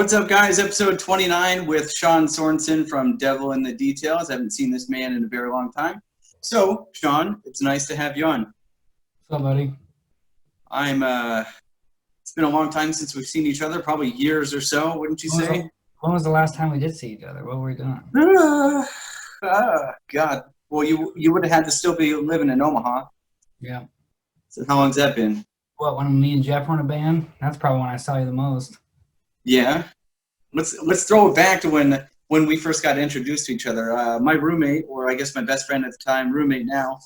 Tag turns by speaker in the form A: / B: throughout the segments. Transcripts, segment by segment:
A: What's up, guys? Episode 29 with Sean Sorensen from Devil in the Details. I haven't seen this man in a very long time. So, Sean, it's nice to have you on.
B: What's up, buddy?
A: It's been a long time since we've seen each other, probably years or so, wouldn't you say?
B: When was the last time we did see each other? What were we doing?
A: God. Well, you would have had to still be living in Omaha.
B: Yeah.
A: So how long's that been?
B: What, when me and Jeff were in a band? That's probably when I saw you the most.
A: Yeah. Let's throw it back to when we first got introduced to each other. My roommate, or I guess my best friend at the time, roommate now,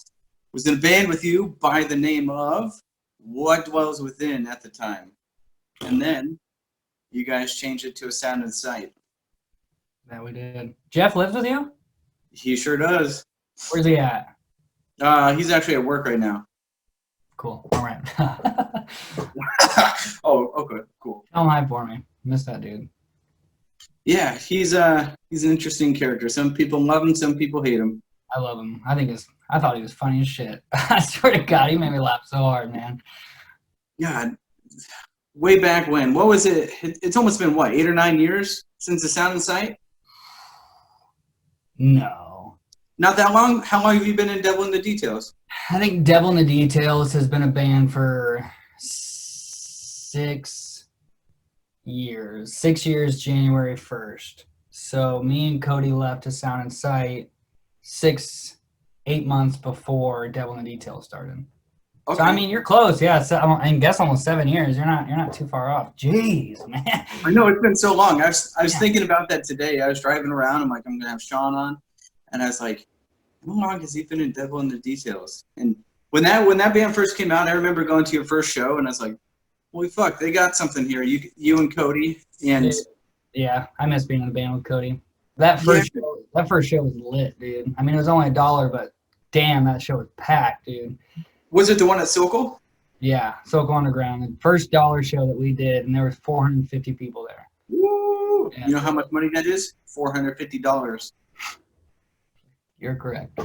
A: was in a band with you by the name of What Dwells Within at the time. And then you guys changed it to A Sound and Sight.
B: That we did. Jeff lives with you?
A: He sure does.
B: Where's he at?
A: He's actually at work right now.
B: Cool. All right.
A: Oh, okay, cool.
B: Tell him hi for me. Miss that dude.
A: Yeah, he's an interesting character. Some people love him, some people hate him.
B: I love him. I thought he was funny as shit. I swear to God, he made me laugh so hard, man.
A: God, way back when. What was it? It's almost been, what, 8 or 9 years since The Sound and Sight?
B: No.
A: Not that long? How long have you been in Devil in the Details?
B: I think Devil in the Details has been a band for 6 years. 6 years, January 1st. So me and Cody left to Sound and Sight 8 months before Devil in the Details started. Okay. So I mean, you're close, yeah. So I guess almost 7 years. You're not too far off. Jeez, man.
A: I know it's been so long. I was thinking about that today. I was driving around. I'm like, I'm gonna have Sean on, and I was like, how long has he been in Devil in the Details? And when that band first came out, I remember going to your first show, and I was like, holy fuck, they got something here. You and Cody, and
B: yeah, I miss being in the band with Cody. That first show was lit, dude. I mean, it was only $1, but damn, that show was packed, dude.
A: Was it the one at Sokol?
B: Yeah, Sokol Underground. The first dollar show that we did, and there was 450 people there.
A: Woo! Yeah. You know how much money that is? $450.
B: You're correct.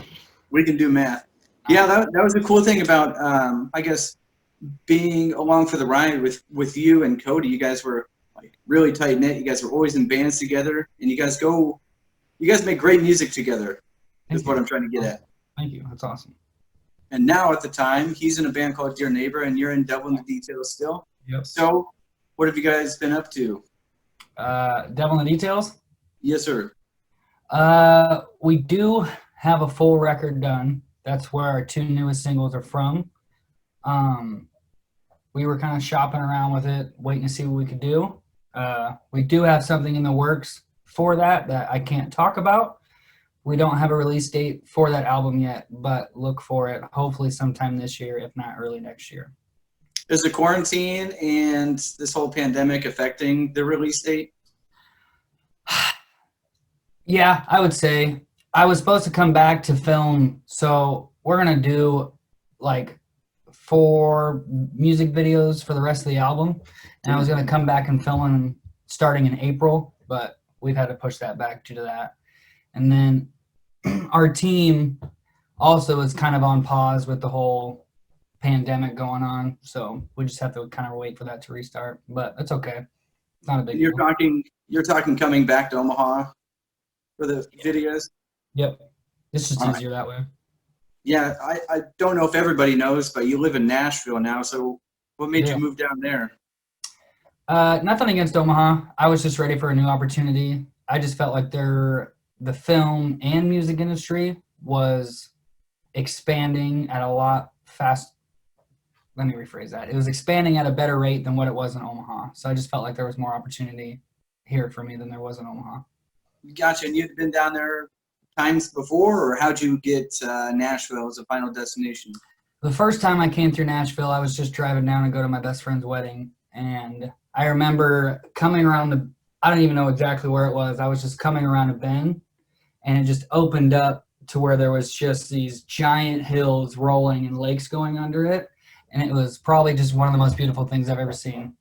A: We can do math. Yeah, that was the cool thing about, I guess, being along for the ride with you and Cody. You guys were like really tight knit. You guys were always in bands together, and you guys make great music together. Is what I'm trying to get at.
B: Thank you. That's awesome.
A: And now at the time, he's in a band called Dear Neighbor, and you're in Devil in the Details still.
B: Yep.
A: So, what have you guys been up to?
B: Devil in the Details?
A: Yes, sir.
B: We do have a full record done. That's where our 2 newest singles are from. We were kind of shopping around with it, waiting to see what we could do. We do have something in the works for that I can't talk about. We don't have a release date for that album yet, but look for it hopefully sometime this year, if not early next year.
A: Is the quarantine and this whole pandemic affecting the release date?
B: Yeah, I would say. I was supposed to come back to film, so we're going to do like 4 music videos for the rest of the album. And I was going to come back and film them starting in April, but we've had to push that back due to that. And then our team also is kind of on pause with the whole pandemic going on. So we just have to kind of wait for that to restart, but it's okay. It's not a big deal.
A: You're talking coming back to Omaha for the videos?
B: Yep. It's just easier that way.
A: Yeah, I don't know if everybody knows, but you live in Nashville now. So what made you move down there?
B: Nothing against Omaha. I was just ready for a new opportunity. I just felt like the film and music industry was expanding at a lot fast. Let me rephrase that. It was expanding at a better rate than what it was in Omaha. So I just felt like there was more opportunity here for me than there was in Omaha.
A: Gotcha. And you've been down there times before, or how'd you get Nashville as a final destination?
B: The first time I came through Nashville, I was just driving down to go to my best friend's wedding. And I remember coming around I don't even know exactly where it was. I was just coming around a bend, and it just opened up to where there was just these giant hills rolling and lakes going under it. And it was probably just one of the most beautiful things I've ever seen.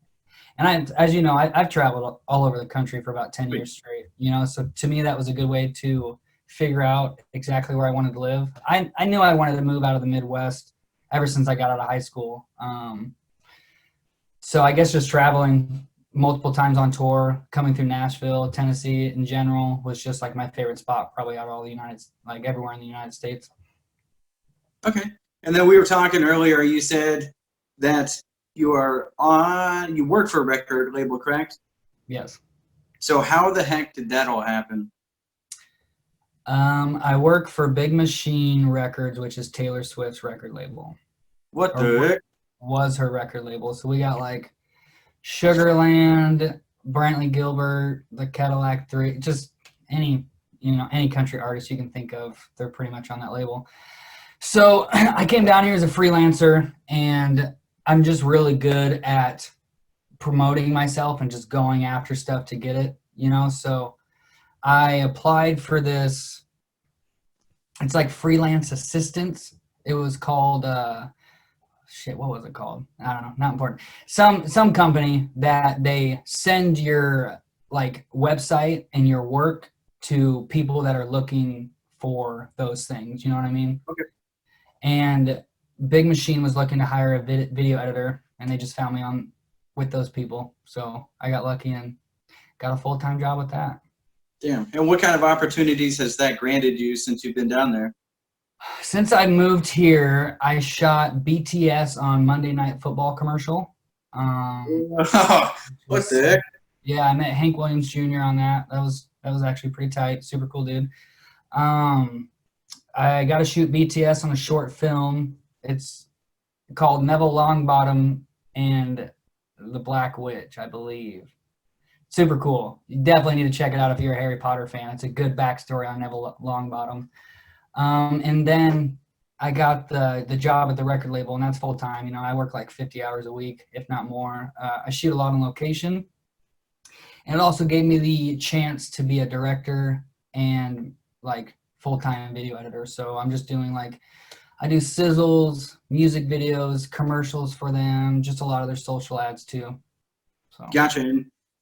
B: And as you know, I've traveled all over the country for about 10 years straight, so to me, that was a good way to figure out exactly where I wanted to live. I knew I wanted to move out of the Midwest ever since I got out of high school. So I guess just traveling multiple times on tour. Coming through Nashville, Tennessee in general was just like my favorite spot, probably out of all the like everywhere in the United States.
A: Okay. And then we were talking earlier, you said that you work for a record label, correct?
B: Yes.
A: So how the heck did that all happen?
B: I work for Big Machine Records, which is Taylor Swift's record label.
A: What
B: Or
A: the heck?
B: was her record label. So we got like Sugarland, Brantley Gilbert, the Cadillac Three, just any country artist you can think of, they're pretty much on that label. So I came down here as a freelancer, and I'm just really good at promoting myself and just going after stuff to get it, So I applied for this. It's like freelance assistance. It was called what was it called? I don't know, not important. Some company that they send your like website and your work to people that are looking for those things. You know what I mean?
A: Okay.
B: And Big Machine was looking to hire a video editor, and they just found me on with those people. So I got lucky and got a full-time job with that.
A: Damn. And what kind of opportunities has that granted you since you've been down there?
B: Since I moved here, I shot BTS on Monday Night Football commercial.
A: What the heck?
B: Yeah, I met Hank Williams Jr. on that. That was actually pretty tight. Super cool dude. I got to shoot BTS on a short film. It's called Neville Longbottom and the Black Witch, I believe. Super cool. You definitely need to check it out if you're a Harry Potter fan. It's a good backstory on Neville Longbottom. And then I got the job at the record label, and that's full time. I work like 50 hours a week, if not more. I shoot a lot on location, and it also gave me the chance to be a director and like full-time video editor. So I'm just doing I do sizzles, music videos, commercials for them, just a lot of their social ads too. So.
A: Gotcha.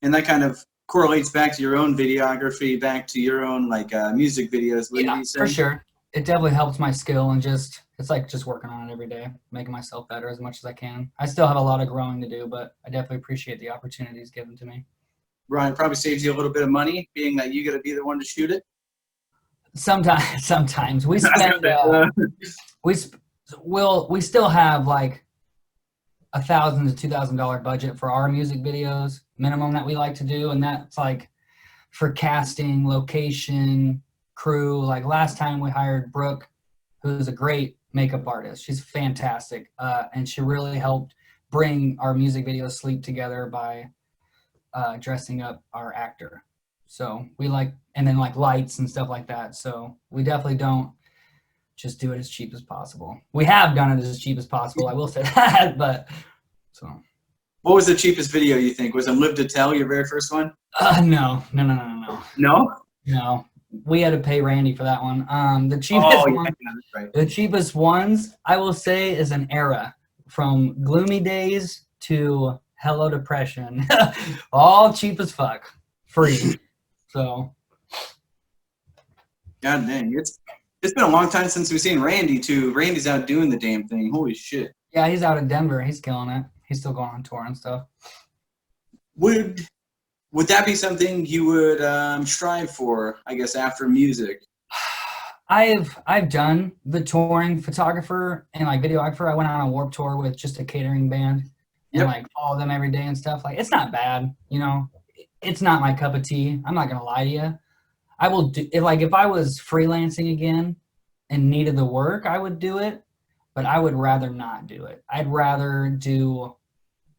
A: And that kind of correlates back to your own videography, back to your own music videos.
B: Yeah, for sure. It definitely helps my skill, and it's like just working on it every day, making myself better as much as I can. I still have a lot of growing to do, but I definitely appreciate the opportunities given to me.
A: Right. Probably saves you a little bit of money, being that you got to be the one to shoot it.
B: Sometimes we spend we still have like $1,000 to $2,000 budget for our music videos minimum that we like to do, and that's like for casting, location, crew. Like last time we hired Brooke, who's a great makeup artist. She's fantastic, and she really helped bring our music video Sleep together by dressing up our actor. So and then lights and stuff like that. So we definitely don't just do it as cheap as possible. We have done it as cheap as possible, I will say that, but so.
A: What was the cheapest video you think? Was it Live to Tell, your very first one?
B: No.
A: No?
B: No. We had to pay Randy for that one. The cheapest ones, I will say, is an era from Gloomy Days to Hello Depression. All cheap as fuck. Free. So.
A: God dang. It's been a long time since we've seen Randy, too. Randy's out doing the damn thing. Holy shit.
B: Yeah, he's out in Denver. He's killing it. He's still going on tour and stuff.
A: Would that be something you would strive for, I guess, after music?
B: I've done the touring photographer and videographer. I went on a Warped Tour with just a catering band and follow them every day and stuff. It's not bad, It's not my cup of tea. I'm not gonna lie to you. I will do if I was freelancing again and needed the work, I would do it, but I would rather not do it. I'd rather do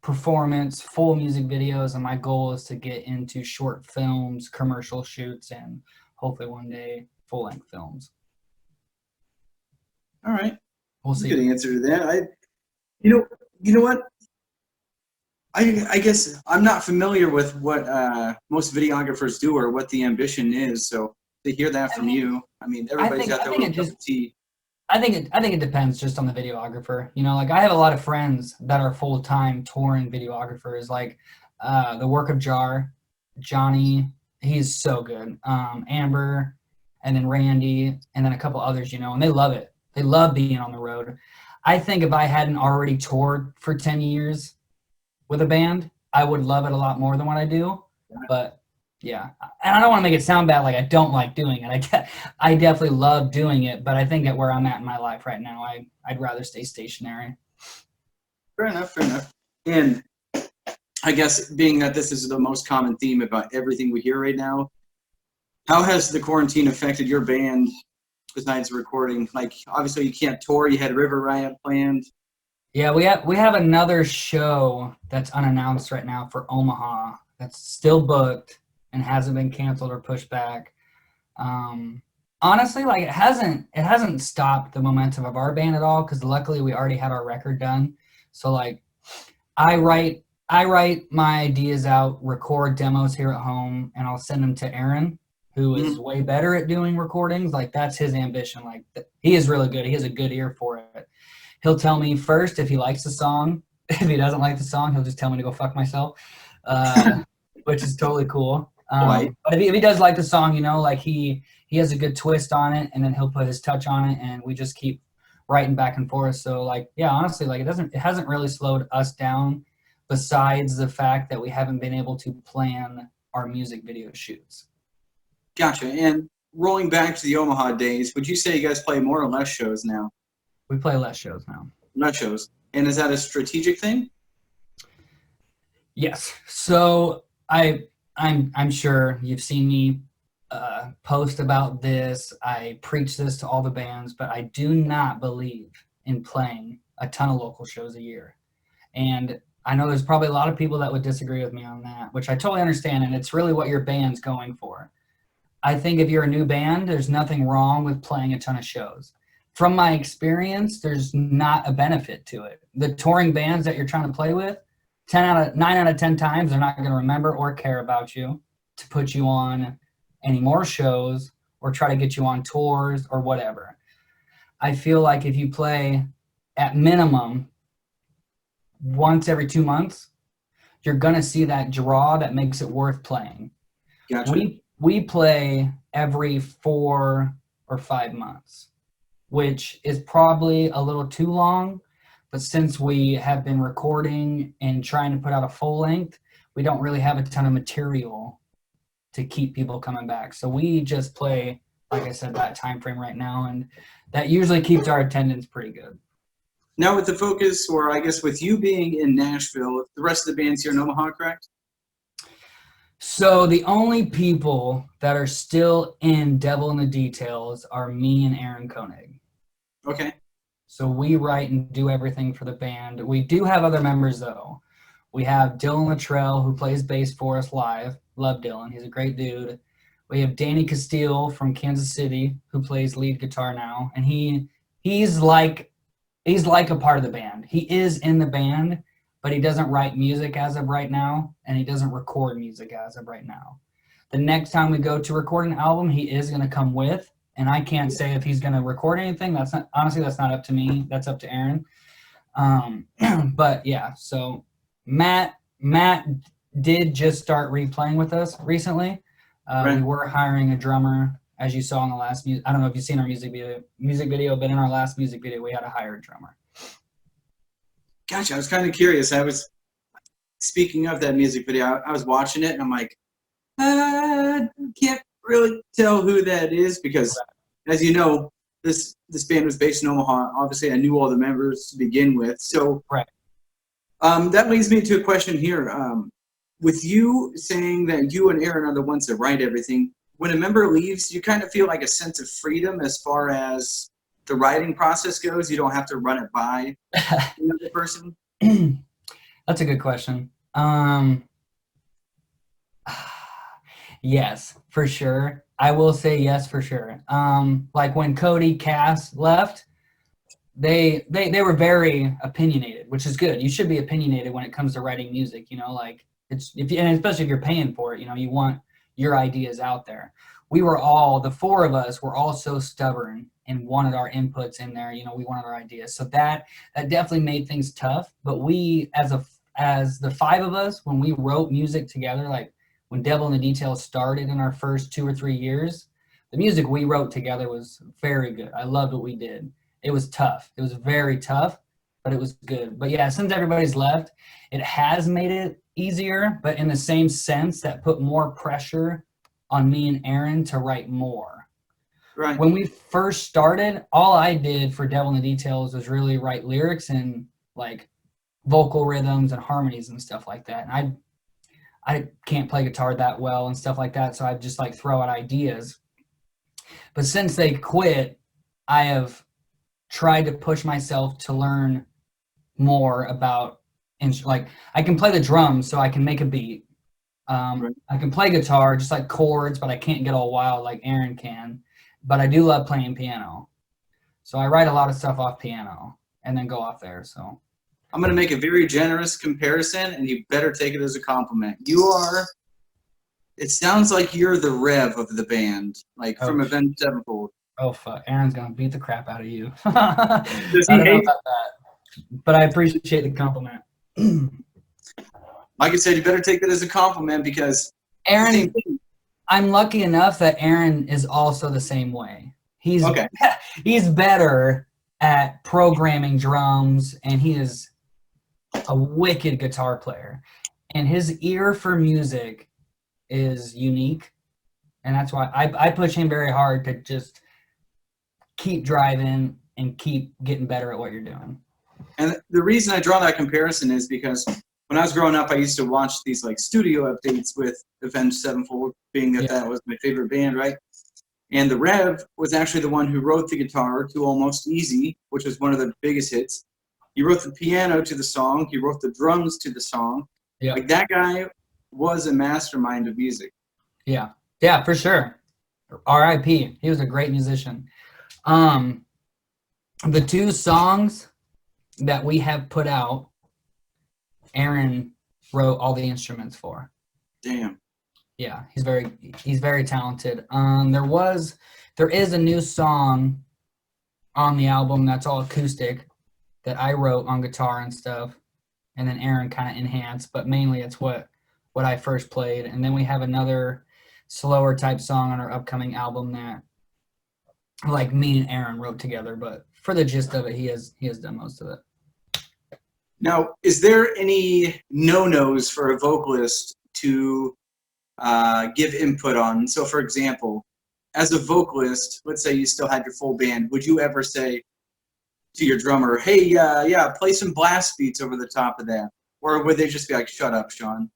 B: performance, full music videos, and my goal is to get into short films, commercial shoots, and hopefully one day full-length films.
A: All right.
B: We'll see.
A: Good answer to that. You know what? I guess I'm not familiar with what most videographers do or what the ambition is. So to hear that from you, everybody's got their own cup of tea.
B: I think it depends just on the videographer. I have a lot of friends that are full-time touring videographers. The work of Johnny, he's so good. Amber, and then Randy, and then a couple others, and they love it. They love being on the road. I think if I hadn't already toured for 10 years with a band, I would love it a lot more than what I do. But yeah, and I don't want to make it sound bad like I don't like doing it. I definitely love doing it, but I think at where I'm at in my life right now, I'd rather stay stationary.
A: Fair enough, fair enough. And I guess being that this is the most common theme about everything we hear right now, how has the quarantine affected your band besides recording? Like, obviously you can't tour. You had River Riot planned.
B: Yeah, we have another show that's unannounced right now for Omaha that's still booked and hasn't been canceled or pushed back. Honestly, like it hasn't stopped the momentum of our band at all because luckily we already had our record done. So like I write my ideas out, record demos here at home, and I'll send them to Aaron, who is way better at doing recordings. Like that's his ambition. Like he is really good. He has a good ear for it. He'll tell me first if he likes the song. If he doesn't like the song, he'll just tell me to go fuck myself, which is totally cool.
A: Right.
B: But if he does like the song, you know, like he has a good twist on it, and then he'll put his touch on it, and we just keep writing back and forth. So like, yeah, honestly, like it hasn't really slowed us down, besides the fact that we haven't been able to plan our music video shoots.
A: Gotcha. And rolling back to the Omaha days, would you say you guys play more or less shows now?
B: We play less shows now.
A: Less shows. And is that a strategic thing?
B: Yes. So I'm sure you've seen me post about this. I preach this to all the bands, but I do not believe in playing a ton of local shows a year. And I know there's probably a lot of people that would disagree with me on that, which I totally understand. And it's really what your band's going for. I think if you're a new band, there's nothing wrong with playing a ton of shows. From my experience, there's not a benefit to it. The touring bands that you're trying to play with, 9 out of 10 times, they're not going to remember or care about you to put you on any more shows or try to get you on tours or whatever. I feel like if you play at minimum once every 2 months, you're going to see that draw that makes it worth playing.
A: Gotcha.
B: We play every 4 or 5 months, which is probably a little too long. But since we have been recording and trying to put out a full length, we don't really have a ton of material to keep people coming back. So we just play, like I said, that time frame right now, and that usually keeps our attendance pretty good.
A: Now with the focus, or I guess with you being in Nashville, the rest of the band's here in Omaha, correct?
B: So the only people that are still in Devil in the Details are me and Aaron Koenig.
A: Okay.
B: So we write and do everything for the band. We do have other members, though. We have Dylan Luttrell, who plays bass for us live. Love Dylan. He's a great dude. We have Danny Castile from Kansas City, who plays lead guitar now. And he's like a part of the band. He is in the band, but he doesn't write music as of right now, and he doesn't record music as of right now. The next time we go to record an album, he is going to come with. And I can't say if he's going to record anything. That's not up to me. That's up to Aaron. But yeah, so Matt did just start replaying with us recently.
A: Right.
B: We were hiring a drummer, as you saw in the last music. I don't know if you've seen our music video, but in our last music video, we had to hire a drummer.
A: Gotcha. I was kind of curious. Speaking of that music video, I was watching it and I'm like, can't really tell who that is because, as you know, this band was based in Omaha. Obviously, I knew all the members to begin with. So
B: right.
A: That leads me to a question here. With you saying that you and Aaron are the ones that write everything, when a member leaves, you kind of feel like a sense of freedom as far as the writing process goes. You don't have to run it by another person.
B: That's a good question. Yes, for sure. I will say yes for sure. Like when Cody Cass left, they were very opinionated, which is good. You should be opinionated when it comes to writing music, you know, like and especially if you're paying for it, you know, you want your ideas out there. The 4 of us were all so stubborn and wanted our inputs in there, you know, we wanted our ideas. So that definitely made things tough. But we, as the 5 of us, when we wrote music together, like when Devil in the Details started in our first 2 or 3 years, the music we wrote together was very good. I loved what we did. It was tough. It was very tough, but it was good. But yeah, since everybody's left, it has made it easier, but in the same sense that put more pressure on me and Aaron to write more.
A: Right.
B: When we first started, all I did for Devil in the Details was really write lyrics and like vocal rhythms and harmonies and stuff like that. And I can't play guitar that well and stuff like that, so I just like throw out ideas. But since they quit, I have tried to push myself to learn more about, like, I can play the drums, so I can make a beat.
A: Right.
B: I can play guitar, just like chords, but I can't get all wild like Aaron can. But I do love playing piano. So I write a lot of stuff off piano and then go off there. So
A: I'm going to make a very generous comparison, and you better take it as a compliment. You are, it sounds like you're the Rev of the band, like from Avenged Sevenfold.
B: Oh, fuck. Aaron's going to beat the crap out of you.
A: Does
B: I
A: he
B: don't know
A: hate?
B: about that, but I appreciate the compliment.
A: Like I said, you better take that as a compliment because
B: Aaron, I'm lucky enough that Aaron is also the same way. He's
A: okay.
B: He's better at programming drums, and he is a wicked guitar player. And his ear for music is unique, and that's why I push him very hard to just keep driving and keep getting better at what you're doing.
A: And the reason I draw that comparison is because when I was growing up, I used to watch these like studio updates with Avenged Sevenfold, being that that was my favorite band, right? And the Rev was actually the one who wrote the guitar to Almost Easy, which was one of the biggest hits. He wrote the piano to the song. He wrote the drums to the song.
B: Yeah.
A: Like that guy was a mastermind of music.
B: Yeah. Yeah, for sure. R.I.P. He was a great musician. The two songs that we have put out, Aaron wrote all the instruments for.
A: Damn.
B: Yeah, he's very talented. There is a new song on the album that's all acoustic that I wrote on guitar and stuff, and then Aaron kind of enhanced, but mainly it's what I first played. And then we have another slower type song on our upcoming album that like me and Aaron wrote together, but for the gist of it, he has done most of it.
A: Now, is there any no-nos for a vocalist to give input on? So, for example, as a vocalist, let's say you still had your full band, would you ever say to your drummer, hey, yeah, play some blast beats over the top of that? Or would they just be like, shut up, Sean?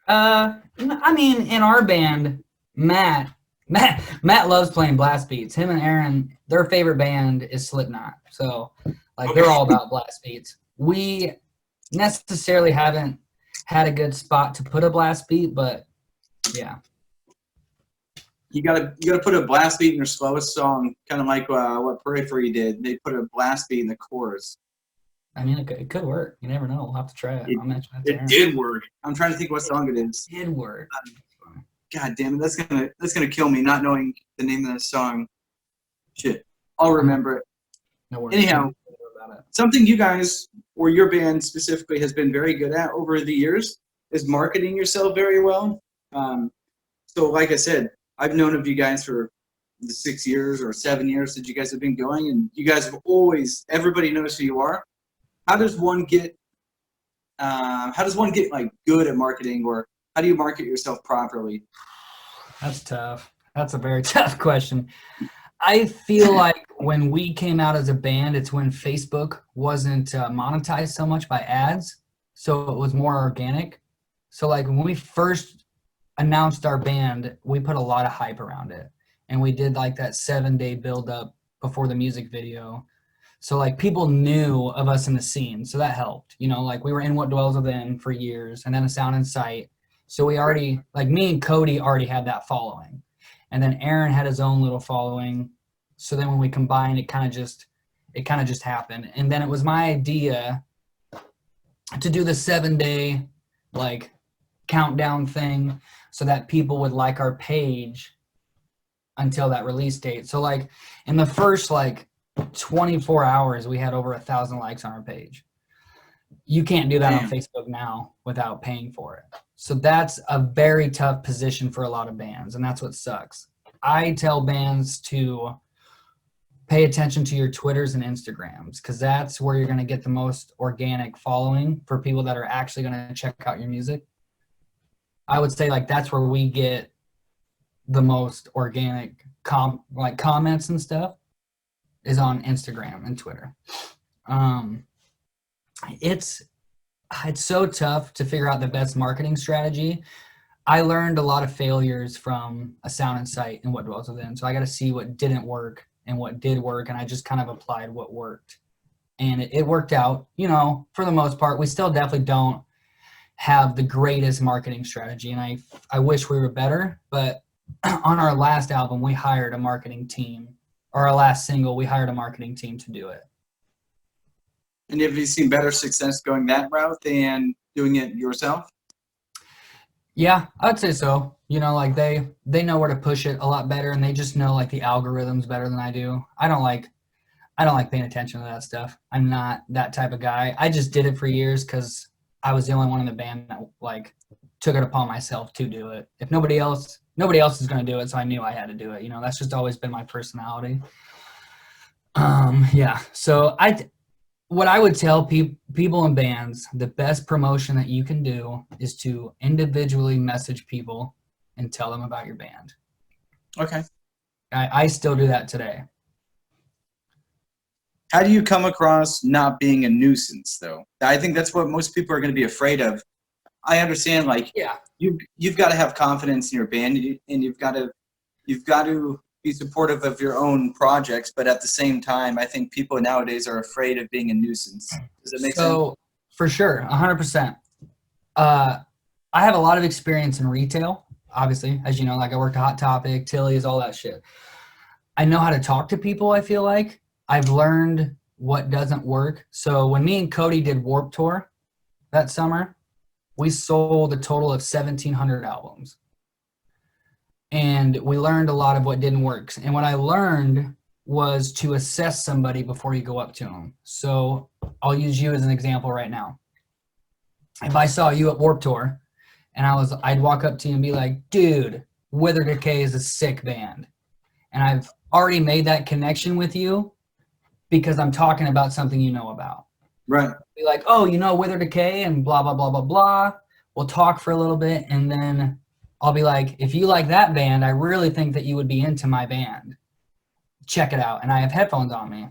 B: I mean, in our band, Matt loves playing blast beats. Him and Aaron, their favorite band is Slipknot. So, like, they're all about blast beats. We necessarily haven't had a good spot to put a blast beat, but yeah.
A: You gotta put a blast beat in your slowest song, kind of like what Periphery did. They put a blast beat in the chorus.
B: I mean, it could work. You never know. We'll have to try it. I'll mention that to Aaron.
A: It did work. I'm trying to think what song it is.
B: It did work.
A: God damn it, that's gonna kill me not knowing the name of the song. Shit, I'll remember it.
B: No worries.
A: Anyhow, something you guys or your band specifically has been very good at over the years is marketing yourself very well. So, like I said, I've known of you guys for the 6 years or 7 years that you guys have been going, and you guys have always, everybody knows who you are. How does one get like good at marketing, or how do you market yourself properly?
B: That's tough. That's a very tough question. I feel like when we came out as a band, it's when Facebook wasn't monetized so much by ads, so it was more organic. So like when we first announced our band, we put a lot of hype around it, and we did like that 7-day build up before the music video. So like people knew of us in the scene, so that helped. You know, like we were in What Dwells Within for years, and then a Sound in Sight. So we already, like me and Cody already had that following. And then Aaron had his own little following. So then when we combined, it kind of just happened. And then it was my idea to do the 7-day like countdown thing so that people would like our page until that release date. So like in the first like 24 hours, we had over 1,000 likes on our page. You can't do that on Facebook now without paying for it. So that's a very tough position for a lot of bands, and that's what sucks. I tell bands to pay attention to your Twitters and Instagrams, because that's where you're going to get the most organic following for people that are actually going to check out your music. I would say like that's where we get the most organic comments and stuff is on Instagram and Twitter. It's so tough to figure out the best marketing strategy. I learned a lot of failures from A Sound in Sight and What Dwells Within. So I got to see what didn't work and what did work. And I just kind of applied what worked. And it worked out, you know, for the most part. We still definitely don't have the greatest marketing strategy. And I wish we were better. But on our last album, we hired a marketing team. Or our last single, we hired a marketing team to do it.
A: And have you seen better success going that route than doing it yourself?
B: Yeah, I'd say so. You know, like they know where to push it a lot better, and they just know like the algorithms better than I do. I don't like paying attention to that stuff. I'm not that type of guy. I just did it for years because I was the only one in the band that like took it upon myself to do it. If nobody else is going to do it, so I knew I had to do it. You know, that's just always been my personality. Yeah. So what I would tell people in bands, the best promotion that you can do is to individually message people and tell them about your band.
A: Okay.
B: I still do that today.
A: How do you come across not being a nuisance, though? I think that's what most people are going to be afraid of. I understand, like,
B: yeah,
A: you've got to have confidence in your band, and you've got to be supportive of your own projects, but at the same time, I think people nowadays are afraid of being a nuisance. Does that make sense?
B: So, for sure, 100%. I have a lot of experience in retail, obviously. As you know, like I worked at Hot Topic, Tilly's, all that shit. I know how to talk to people, I feel like. I've learned what doesn't work. So when me and Cody did Warped Tour that summer, we sold a total of 1,700 albums. And we learned a lot of what didn't work. And what I learned was to assess somebody before you go up to them. So I'll use you as an example right now. If I saw you at Warped Tour and I'd walk up to you and be like, dude, Wither Decay is a sick band. And I've already made that connection with you because I'm talking about something you know about.
A: Right.
B: Be like, oh, you know Wither Decay and blah, blah, blah, blah, blah. We'll talk for a little bit, and then I'll be like, if you like that band, I really think that you would be into my band. Check it out. And I have headphones on me.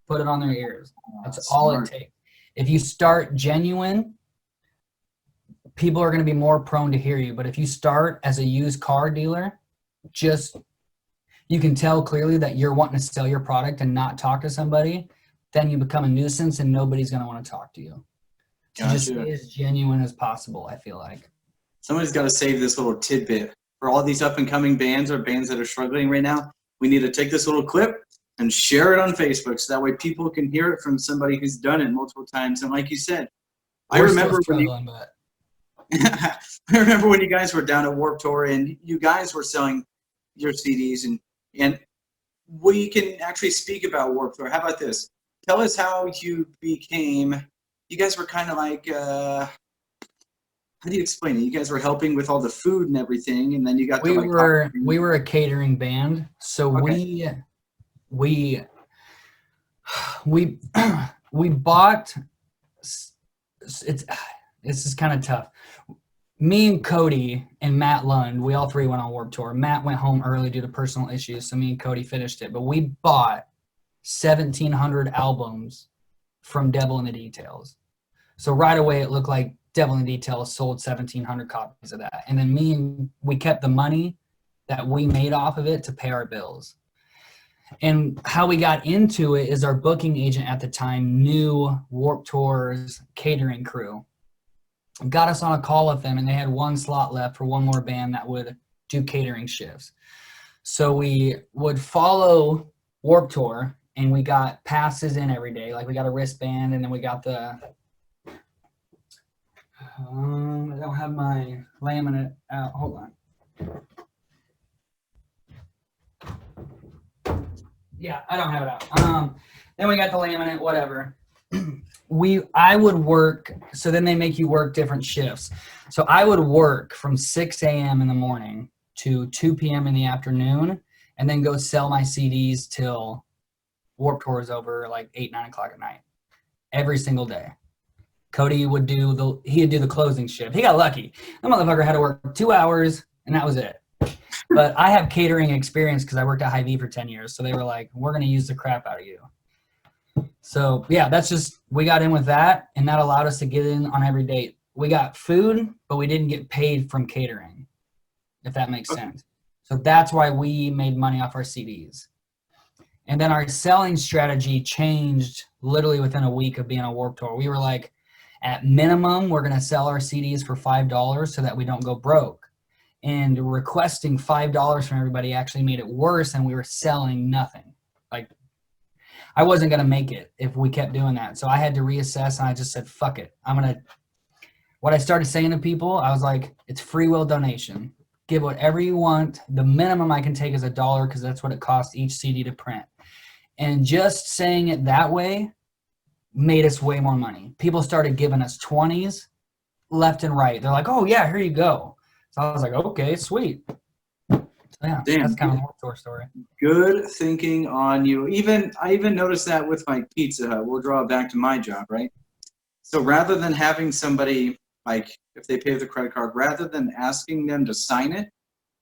B: Put it on their ears. That's all it takes. If you start genuine, people are going to be more prone to hear you. But if you start as a used car dealer, you can tell clearly that you're wanting to sell your product and not talk to somebody, then you become a nuisance and nobody's going to want to talk to you. So
A: Gotcha.
B: just be as genuine as possible, I feel like.
A: Somebody's got to save this little tidbit. For all these up-and-coming bands or bands that are struggling right now, we need to take this little clip and share it on Facebook so that way people can hear it from somebody who's done it multiple times. And like you said, I remember when you guys were down at Warped Tour and you guys were selling your CDs, and we can actually speak about Warped Tour. How about this? Tell us how you guys were kind of like, how do you explain it? You guys were helping with all the food and everything, and then you got
B: we were a catering band, so
A: okay.
B: we bought. This is kind of tough. Me and Cody and Matt Lund, we all three went on Warped Tour. Matt went home early due to personal issues, so me and Cody finished it. But we bought 1,700 albums from Devil in the Details. So right away, it looked like Devil in the Details sold 1,700 copies of that. And then we kept the money that we made off of it to pay our bills. And how we got into it is our booking agent at the time knew Warped Tour's catering crew. Got us on a call with them, and they had one slot left for one more band that would do catering shifts. So we would follow Warped Tour, and we got passes in every day. Like we got a wristband, and then we got the I don't have my laminate out. Hold on. Yeah, I don't have it out. Then we got the laminate, whatever. I would work, so then they make you work different shifts. So I would work from 6 a.m. in the morning to 2 p.m. in the afternoon, and then go sell my CDs till Warped Tour was over like 8, 9 o'clock at night. Every single day. Cody would do the closing shift. He got lucky. That motherfucker had to work 2 hours, and that was it. But I have catering experience because I worked at Hy-Vee for 10 years. So they were like, we're going to use the crap out of you. So, yeah, we got in with that, and that allowed us to get in on every date. We got food, but we didn't get paid from catering, if that makes sense. So that's why we made money off our CDs. And then our selling strategy changed literally within a week of being a Warped Tour. We were like, at minimum, we're going to sell our CDs for $5 so that we don't go broke. And requesting $5 from everybody actually made it worse, and we were selling nothing. Like, I wasn't going to make it if we kept doing that. So I had to reassess, and I just said, fuck it. What I started saying to people, I was like, it's free will donation. Give whatever you want. The minimum I can take is $1 because that's what it costs each CD to print. And just saying it that way made us way more money. People started giving us 20s left and right. They're like, oh, yeah, here you go. So I was like, okay, sweet. So, yeah,
A: Damn,
B: that's kind of the Warped Tour story.
A: good thinking on you. I even noticed that with my Pizza Hut. We'll draw it back to my job, right? So rather than having somebody, like, if they pay with a credit card, rather than asking them to sign it,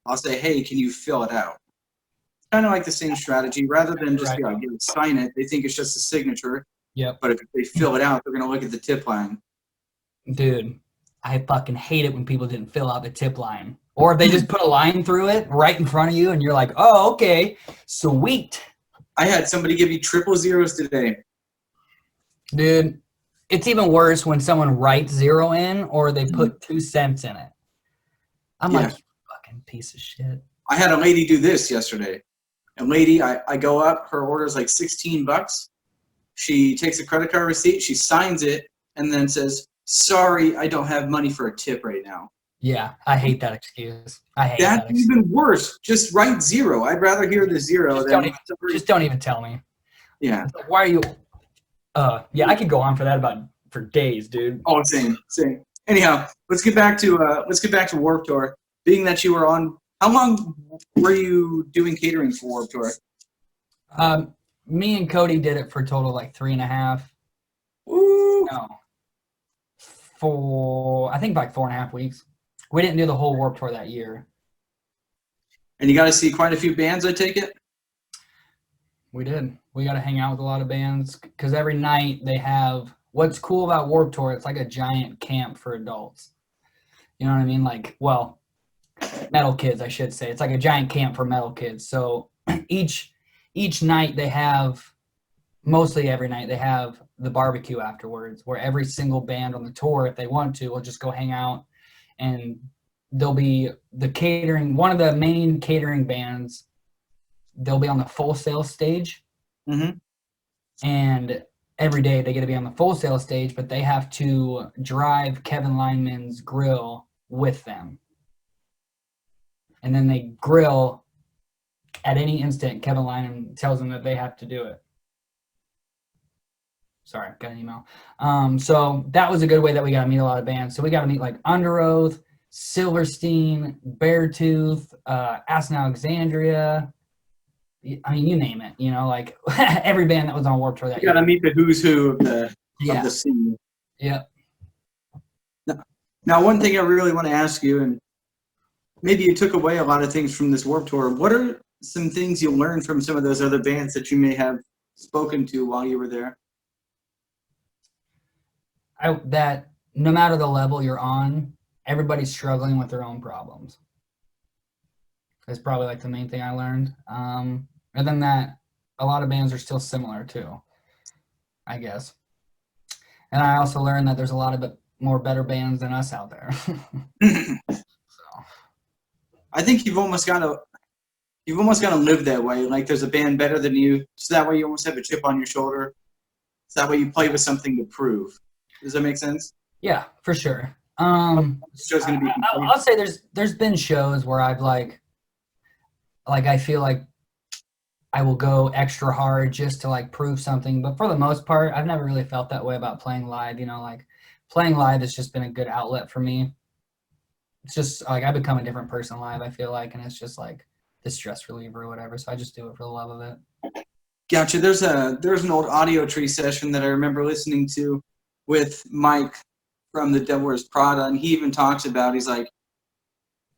A: I'll say, hey, can you fill it out? It's kind of like the same strategy. Rather than just be like, sign it, they think it's just a signature.
B: Yep.
A: But if they fill it out, they're going to look at the tip line.
B: Dude, I fucking hate it when people didn't fill out the tip line. Or if they just put a line through it right in front of you and you're like, oh, okay, sweet.
A: I had somebody give me 000 today.
B: Dude, it's even worse when someone writes 0 in or they put 2 cents in it. I'm like, you fucking piece of shit.
A: I had a lady do this yesterday. A lady, I go up, her order's like $16. She takes a credit card receipt, she signs it, and then says, sorry, I don't have money for a tip right now.
B: Yeah, I hate that excuse. I hate
A: That's
B: that excuse.
A: even worse. Just write 0. I'd rather hear the 0 than
B: just don't even tell me.
A: Yeah.
B: Like, why are you? Yeah, I could go on for days, dude.
A: Oh, same. Anyhow, let's get back to Warped Tour. Being that you were on, how long were you doing catering for Warped Tour?
B: Me and Cody did it for a total of like 3.5.
A: Ooh.
B: No. I think like 4.5 weeks. We didn't do the whole Warped Tour that year.
A: And you got to see quite a few bands, I take it?
B: We did. We got to hang out with a lot of bands because every night they have, what's cool about Warped Tour, it's like a giant camp for adults. You know what I mean? Like, well, metal kids, I should say. It's like a giant camp for metal kids. So each night they have, mostly every night they have the barbecue afterwards where every single band on the tour, if they want to, will just go hang out, and there'll be the catering, one of the main catering bands, they'll be on the Full Sail stage.
A: Mm-hmm.
B: And every day they get to be on the Full Sail stage, but they have to drive Kevin Lineman's grill with them. And then they grill at any instant. Kevin Lineman tells them that they have to do it. Sorry, got an email. So that was a good way that we got to meet a lot of bands. So we got to meet like Under Oath, Silverstein, Beartooth, Aston Alexandria. I mean, you name it, you know, like every band that was on Warped Tour that year.
A: You got to meet the who's who of the scene.
B: Yeah.
A: Now, one thing I really want to ask you, and maybe you took away a lot of things from this Warped Tour. What are some things you learned from some of those other bands that you may have spoken to while you were there?
B: That no matter the level you're on, everybody's struggling with their own problems. That's probably like the main thing I learned. And then that a lot of bands are still similar too, I guess. And I also learned that there's a lot of more better bands than us out there. So.
A: I think you've almost got to live that way. Like there's a band better than you, so that way you almost have a chip on your shoulder. So that way you play with something to prove. Does that make sense?
B: Yeah, for sure.
A: I'll
B: say there's been shows where I've like I feel like I will go extra hard just to like prove something, but for the most part, I've never really felt that way about playing live. You know, like playing live has just been a good outlet for me. It's just like I become a different person live, I feel like, and it's just like the stress reliever or whatever. So I just do it for the love of it.
A: Gotcha. There's an old Audio Tree session that I remember listening to with Mike from the Devil Wears Prada, and he even talks about, he's like,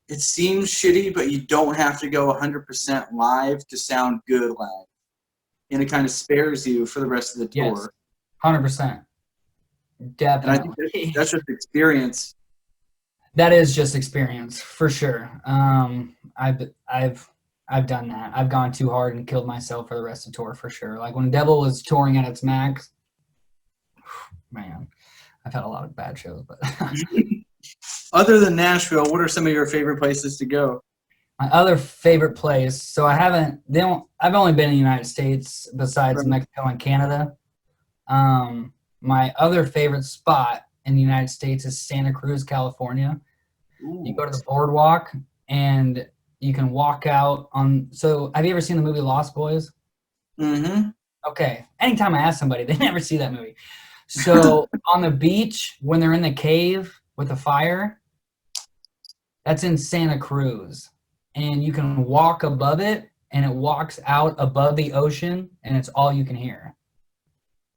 A: it seems shitty, but you don't have to go 100% live to sound good live, and it kind of spares you for the rest of the tour.
B: Yes, 100%,
A: And I think
B: definitely.
A: that's just experience.
B: That is just experience for sure. I've done that. I've gone too hard and killed myself for the rest of the tour for sure. Like when Devil was touring at its max, man, I've had a lot of bad shows. But
A: Other than Nashville, what are some of your favorite places to go?
B: my other favorite place. So I've only been in the United States besides
A: Right.
B: Mexico and Canada. My other favorite spot in the United States is Santa Cruz, California. You go to the boardwalk and you can walk out on. So have you ever seen the movie Lost Boys?
A: Mm-hmm.
B: Okay. Anytime I ask somebody, they never see that movie. So on the beach, when they're in the cave with the fire, that's in Santa Cruz. And you can walk above it, and it walks out above the ocean, and it's all you can hear.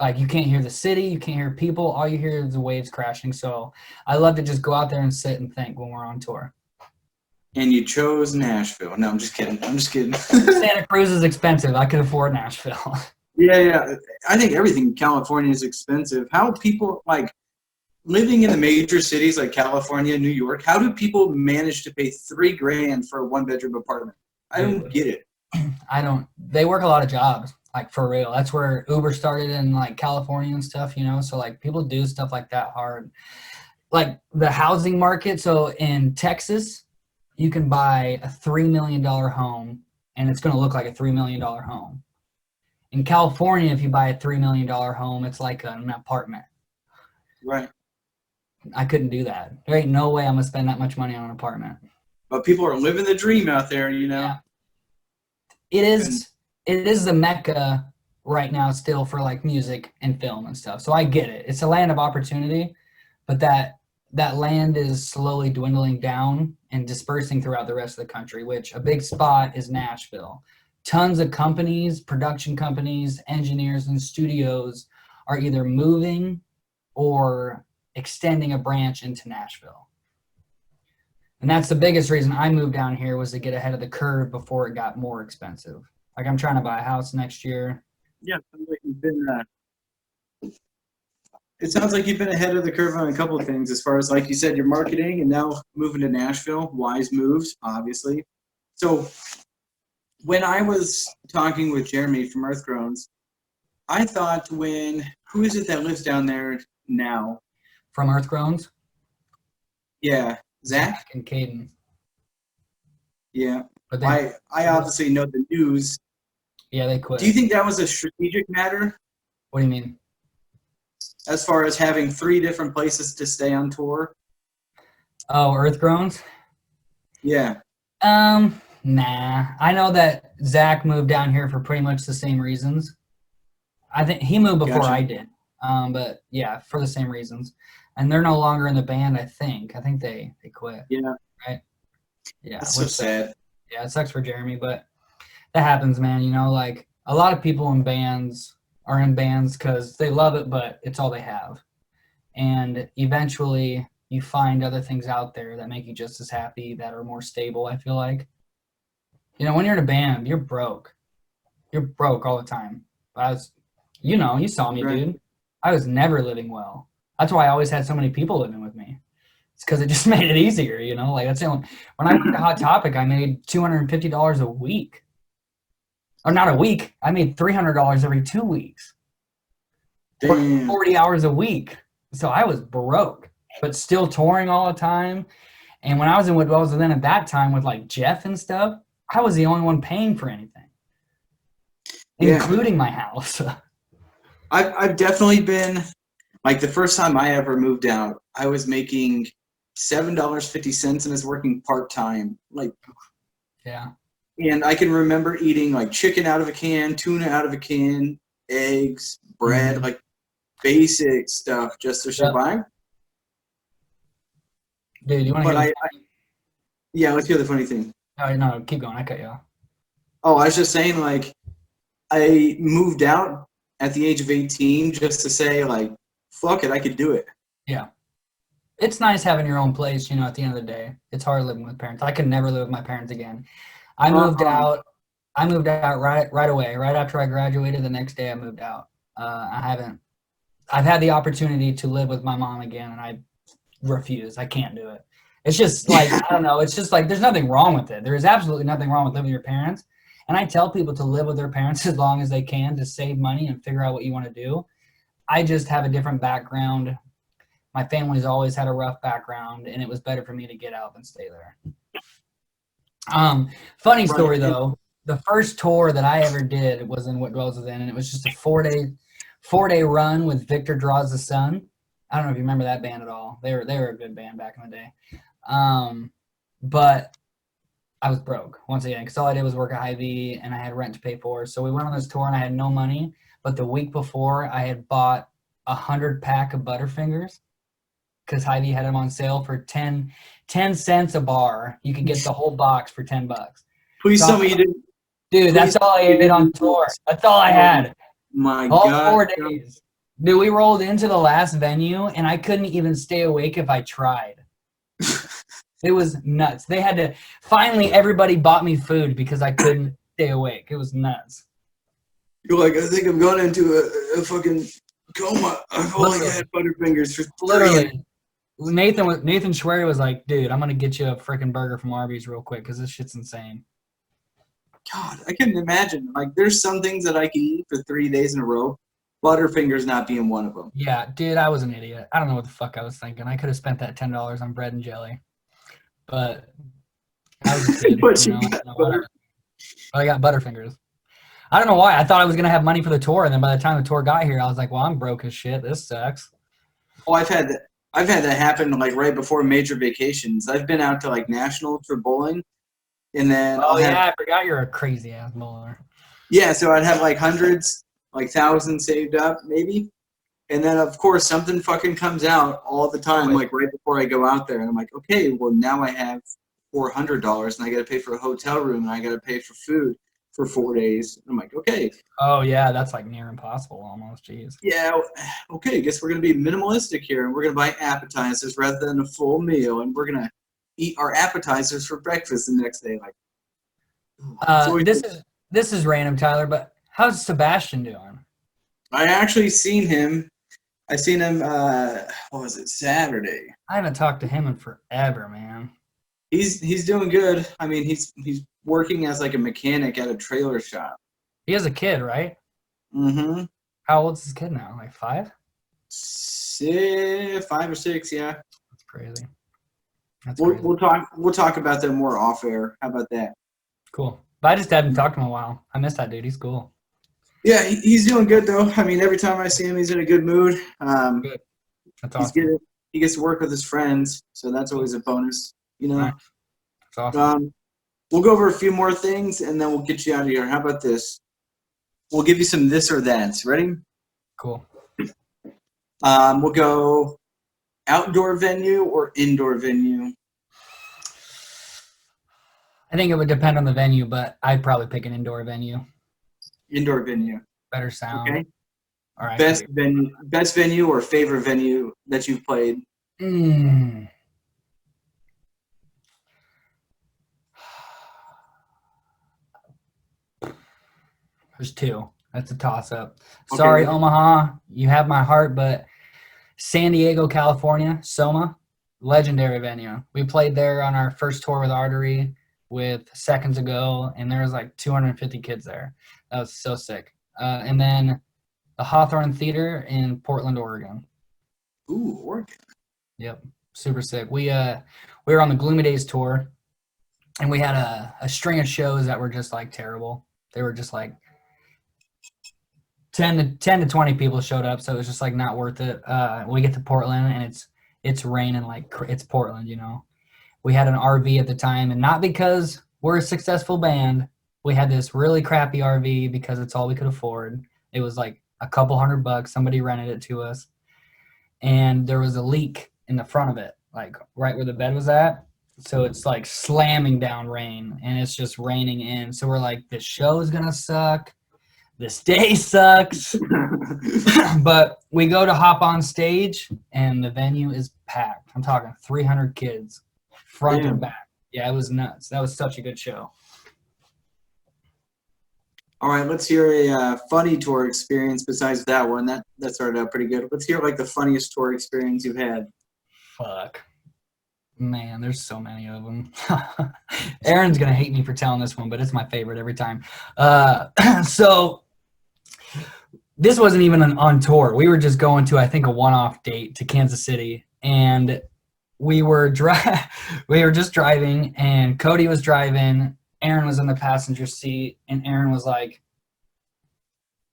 B: Like, you can't hear the city, you can't hear people, all you hear is the waves crashing. So I love to just go out there and sit and think when we're on tour.
A: And you chose Nashville. No, I'm just kidding.
B: Santa Cruz is expensive. I can afford Nashville.
A: Yeah. I think everything in California is expensive. How people, like, living in the major cities like California, New York, how do people manage to pay $3,000 for a one-bedroom apartment? I don't get it.
B: They work a lot of jobs, like for real. That's where Uber started in like California and stuff, So like people do stuff like that hard. Like the housing market. So in Texas, you can buy a $3 million home and it's going to look like a $3 million home. In California, if you buy a $3 million home, it's like an apartment.
A: Right.
B: I couldn't do that. There ain't no way I'm going to spend that much money on an apartment.
A: But people are living the dream out there,
B: Yeah. It is the mecca right now still for like music and film and stuff. So I get it. It's a land of opportunity, but that land is slowly dwindling down and dispersing throughout the rest of the country, which a big spot is Nashville. Tons of companies, production companies, engineers, and studios are either moving or extending a branch into Nashville. And that's the biggest reason I moved down here, was to get ahead of the curve before it got more expensive. Like I'm trying to buy a house next year.
A: Yeah, it sounds like you've been ahead of the curve on a couple of things, as far as, like you said, your marketing and now moving to Nashville. Wise moves, obviously. So when I was talking with Jeremy from Earthgroans, I thought who is it that lives down there now?
B: From Earthgroans?
A: Yeah, Zach
B: and Caden.
A: Yeah,
B: but
A: I obviously know the news.
B: Yeah, they quit.
A: Do you think that was a strategic matter?
B: What do you mean?
A: As far as having 3 different places to stay on tour?
B: Oh, Earthgroans?
A: Yeah.
B: Nah. I know that Zach moved down here for pretty much the same reasons. I think he moved before I did. But yeah, for the same reasons. And they're no longer in the band, I think. I think they quit.
A: Yeah.
B: Right? Yeah.
A: That's so sad.
B: Yeah, it sucks for Jeremy, but that happens, man. Like a lot of people in bands are in bands because they love it, but it's all they have. And eventually you find other things out there that make you just as happy, that are more stable, I feel like. When you're in a band, you're broke. You're broke all the time. You saw me,
A: right.
B: Dude. I was never living well. That's why I always had so many people living with me. It's because it just made it easier, Like that's the only. When I went to Hot Topic, I made $250 a week. Or not a week. I made $300 every 2 weeks.
A: Damn.
B: 40 hours a week. So I was broke, but still touring all the time. And when I was in what was then at that time with like Jeff and stuff, I was the only one paying for anything, including my house.
A: I've definitely been, like the first time I ever moved out, I was making $7.50 and I was working part-time. Like,
B: yeah.
A: And I can remember eating like chicken out of a can, tuna out of a can, eggs, bread, like basic stuff just to survive.
B: Dude, you want to hear
A: yeah, let's hear the funny thing.
B: No, keep going. I cut you off.
A: Oh, I was just saying, like, I moved out at the age of 18 just to say, like, fuck it, I could do it.
B: Yeah. It's nice having your own place, at the end of the day. It's hard living with parents. I could never live with my parents again. I moved out. I moved out right away. Right after I graduated, the next day I moved out. I've had the opportunity to live with my mom again, and I refuse. I can't do it. It's just like, I don't know. It's just like, there's nothing wrong with it. There is absolutely nothing wrong with living with your parents. And I tell people to live with their parents as long as they can to save money and figure out what you want to do. I just have a different background. My family's always had a rough background, and it was better for me to get out than stay there. Funny story though, the first tour that I ever did was in What Dwells Within, and it was just a 4-day run with Victor Draws the Sun. I don't know if you remember that band at all. They were a good band back in the day. But I was broke once again because all I did was work at Hy-Vee and I had rent to pay for. So we went on this tour and I had no money. But the week before, I had bought 100-pack of Butterfingers because Hy-Vee had them on sale for 10 cents a bar. You could get the whole box for $10.
A: Please tell me you didn't.
B: Dude, that's all I did on tour. That's all I had.
A: My
B: all
A: God.
B: 4 days. Dude, we rolled into the last venue, and I couldn't even stay awake if I tried. It was nuts. They had to – finally, everybody bought me food because I couldn't stay awake. It was nuts.
A: You're like, I think I'm going into a fucking coma. I've only had Butterfingers for 3
B: Literally. Nathan Schwery was like, dude, I'm going to get you a freaking burger from Arby's real quick because this shit's insane.
A: God, I couldn't imagine. Like, there's some things that I can eat for 3 days in a row. Butterfingers not being one of them.
B: Yeah, dude, I was an idiot. I don't know what the fuck I was thinking. I could have spent that $10 on bread and jelly. But I was a kid.
A: But
B: I got Butterfingers. I don't know why. I thought I was going to have money for the tour, and then by the time the tour got here, I was like, well, I'm broke as shit. This sucks.
A: Oh, I've had that happen, like, right before major vacations. I've been out to, like, nationals for bowling, and then
B: I forgot you're a crazy-ass bowler.
A: Yeah, so I'd have, like, hundreds, like, thousands saved up, maybe. And then, of course, something fucking comes out all the time, like, right before I go out there. And I'm like, okay, well, now I have $400, and I got to pay for a hotel room, and I got to pay for food for 4 days. I'm like, okay.
B: Oh, yeah, that's, like, near impossible almost. Jeez.
A: Yeah, okay, I guess we're going to be minimalistic here, and we're going to buy appetizers rather than a full meal, and we're going to eat our appetizers for breakfast the next day. Like,
B: this is random, Tyler, but how's Sebastian doing?
A: I actually seen him. I seen him, what was it, Saturday.
B: I haven't talked to him in forever, man.
A: He's doing good. I mean, he's working as, like, a mechanic at a trailer shop.
B: He has a kid, right?
A: Mm-hmm.
B: How old's his kid now? Like 5?
A: 5 or 6, yeah.
B: That's crazy.
A: We'll talk about that more off air. How about that?
B: Cool. But I just hadn't talked to him in a while. I miss that dude. He's cool.
A: Yeah, he's doing good though. I mean, every time I see him, he's in a good mood.
B: Good. That's awesome.
A: He gets to work with his friends, so that's always a bonus. You know.
B: Nice. That's awesome.
A: We'll go over a few more things, and then we'll get you out of here. How about this? We'll give you some this or that. Ready?
B: Cool.
A: We'll go outdoor venue or indoor venue.
B: I think it would depend on the venue, but I'd probably pick an indoor venue.
A: Indoor venue.
B: Better sound.
A: Okay.
B: All right.
A: Best venue or favorite venue that you've played?
B: There's 2. That's a toss-up.
A: Okay.
B: Sorry, Omaha. You have my heart, but San Diego, California, Soma, legendary venue. We played there on our first tour with Artery with Seconds Ago, and there was like 250 kids there. That was so sick. And then the Hawthorne Theater in Portland, Oregon.
A: Ooh, Oregon.
B: Yep, super sick. We were on the Gloomy Days tour, and we had a string of shows that were just like terrible. They were just like 10 to 20 people showed up, so it was just like not worth it. We get to Portland, and it's raining like it's Portland, you know. We had an RV at the time, and not because we're a successful band. We had this really crappy RV because it's all we could afford. It was like a couple $100. Somebody rented it to us. And there was a leak in the front of it, like right where the bed was at. So it's like slamming down rain, and it's just raining in. So we're like, this show is going to suck. this day sucks. But we go to hop on stage, and the venue is packed. I'm talking 300 kids, front and back. Yeah, it was nuts. That was such a good show.
A: All right, let's hear a funny tour experience besides that one. That started out pretty good. Let's hear like the funniest tour experience you've had.
B: Fuck. Man, there's so many of them. Aaron's going to hate me for telling this one, but it's my favorite every time. So this wasn't even on tour. We were just going to, I think, a one-off date to Kansas City. And we were just driving, and Cody was driving. Aaron was in the passenger seat, and Aaron was like,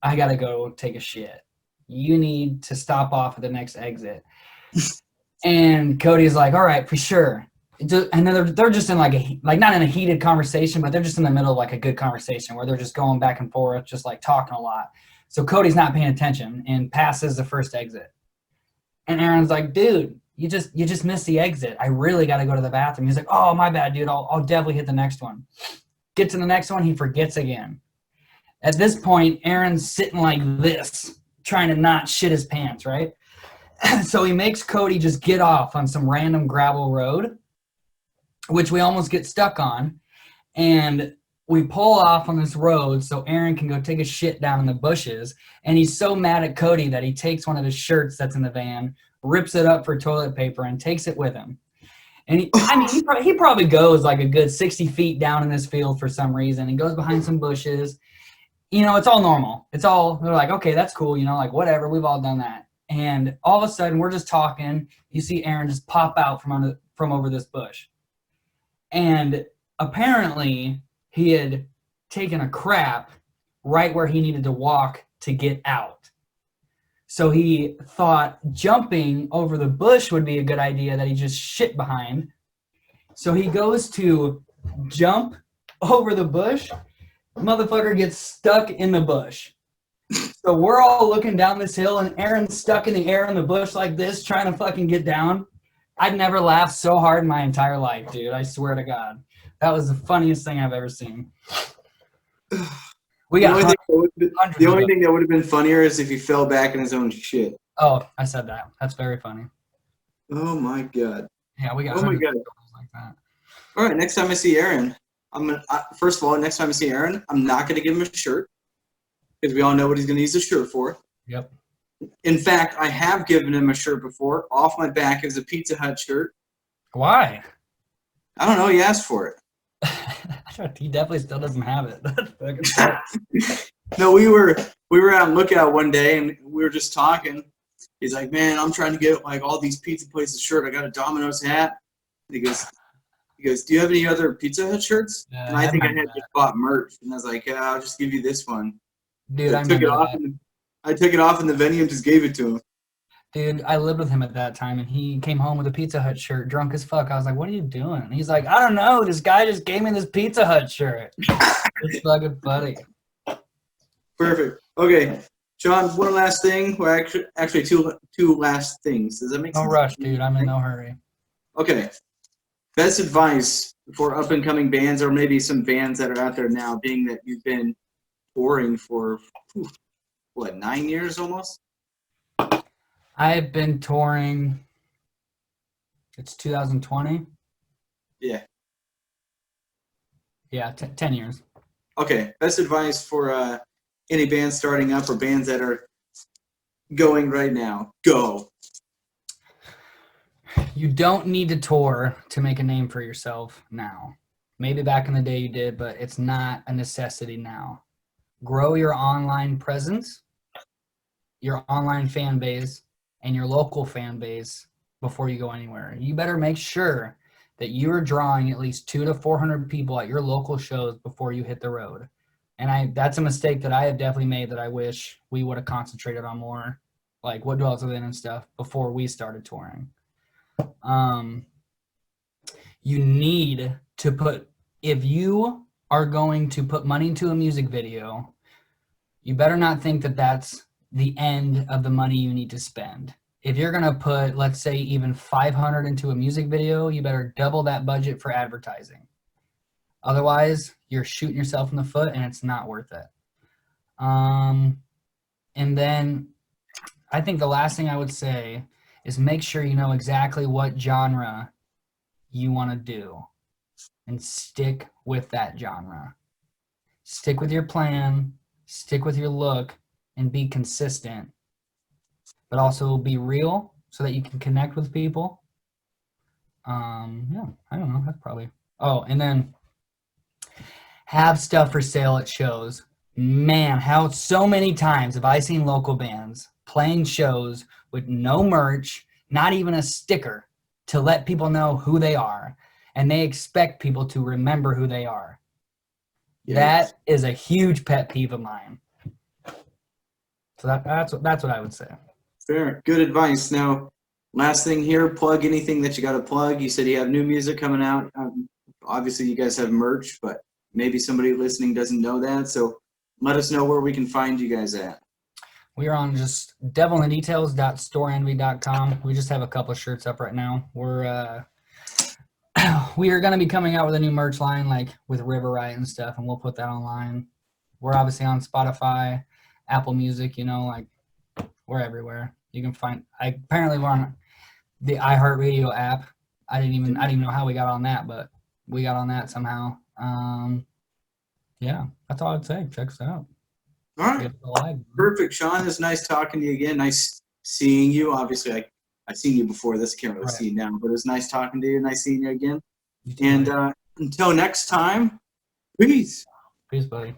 B: I got to go take a shit. You need to stop off at the next exit. And Cody's like, all right, for sure. And then they're just in like not in a heated conversation, but they're just in the middle of like a good conversation where they're just going back and forth, just like talking a lot. So Cody's not paying attention and passes the first exit. And Aaron's like, dude, you just missed the exit. I really got to go to the bathroom. He's like, oh, my bad, dude. I'll definitely hit the next one. Get to the next one. He forgets again. At this point, Aaron's sitting like this, trying to not shit his pants, right? So he makes Cody just get off on some random gravel road, which we almost get stuck on. And we pull off on this road so Aaron can go take a shit down in the bushes. And he's so mad at Cody that he takes one of his shirts that's in the van, rips it up for toilet paper, and takes it with him. And he probably goes like a good 60 feet down in this field for some reason. He goes behind some bushes. You know, it's all normal. They're like, okay, that's cool. You know, like whatever. We've all done that. And all of a sudden we're just talking. You see Aaron just pop out from over this bush. And apparently he had taken a crap right where he needed to walk to get out. So he thought jumping over the bush would be a good idea that he just shit behind. So he goes to jump over the bush. Motherfucker gets stuck in the bush. So we're all looking down this hill, and Aaron's stuck in the air in the bush like this, trying to fucking get down. I'd never laughed so hard in my entire life, dude. I swear to God. That was the funniest thing I've ever seen. We got
A: the only thing that would have been funnier is if he fell back in his own shit.
B: Oh, I said that. That's very funny.
A: Oh my God.
B: Yeah, we got.
A: Oh my God.
B: Like that.
A: All right, next time I see Aaron, first of all, next time I see Aaron, I'm not gonna give him a shirt because we all know what he's gonna use a shirt for.
B: Yep.
A: In fact, I have given him a shirt before. Off my back is a Pizza Hut shirt.
B: Why?
A: I don't know. He asked for it.
B: He definitely still doesn't have it.
A: No, we were out on Lookout one day, and we were just talking. He's like, man, I'm trying to get like all these pizza places shirt. I got a Domino's hat. And he goes, do you have any other Pizza Hut shirts? And I think I had just bought merch, and I was like, yeah, I'll just give you this one.
B: Dude,
A: I took it off in the venue and just gave it to him.
B: Dude, I lived with him at that time, and he came home with a Pizza Hut shirt, drunk as fuck. I was like, what are you doing? And he's like, I don't know. This guy just gave me this Pizza Hut shirt. It's fucking funny.
A: Perfect. Okay. Sean, one last thing. Well, actually two last things. Does that make sense?
B: No rush, dude. I'm in no hurry.
A: Okay. Best advice for up-and-coming bands, or maybe some bands that are out there now, being that you've been touring for, 9 years almost?
B: I've been touring. It's 2020.
A: Yeah.
B: Yeah, 10 years.
A: Okay. Best advice for any bands starting up or bands that are going right now. Go.
B: You don't need to tour to make a name for yourself now. Maybe back in the day you did, but it's not a necessity now. Grow your online presence, your online fan base, and your local fan base before you go anywhere. You better make sure that you're drawing at least 200 to 400 people at your local shows before you hit the road. And that's a mistake that I have definitely made that I wish we would have concentrated on more, like What Dwells Within and stuff, before we started touring. You need to if you are going to put money into a music video, you better not think that that's the end of the money you need to spend. If you're going to put, let's say, even $500 into a music video, you better double that budget for advertising. Otherwise, you're shooting yourself in the foot and it's not worth it. And then I think the last thing I would say is make sure you know exactly what genre you want to do and stick with that genre. Stick with your plan, stick with your look, and be consistent, but also be real so that you can connect with people. Yeah, I don't know. That's probably. Oh, and then have stuff for sale at shows. Man, how so many times have I seen local bands playing shows with no merch, not even a sticker to let people know who they are, and they expect people to remember who they are. That is a huge pet peeve of mine. So that's what I would say.
A: Fair. Good advice. Now, last thing here, plug anything that you got to plug. You said you have new music coming out. Obviously, you guys have merch, but maybe somebody listening doesn't know that. So let us know where we can find you guys at.
B: We are on just devilindthedetails.storeenvy.com. We just have a couple of shirts up right now. We are going to be coming out with a new merch line, like with River Riot and stuff, and we'll put that online. We're obviously on Spotify, Apple Music, like we're everywhere. You can find. Apparently, we're on the iHeartRadio app. I didn't even know how we got on that, but we got on that somehow. Yeah, that's all I'd say. Check us out.
A: All right. Perfect, Sean. It's nice talking to you again. Nice seeing you. Obviously, I've seen you before this. I can't really see you now, but it was nice talking to you. Nice seeing you again. And until next time, peace.
B: Peace, buddy.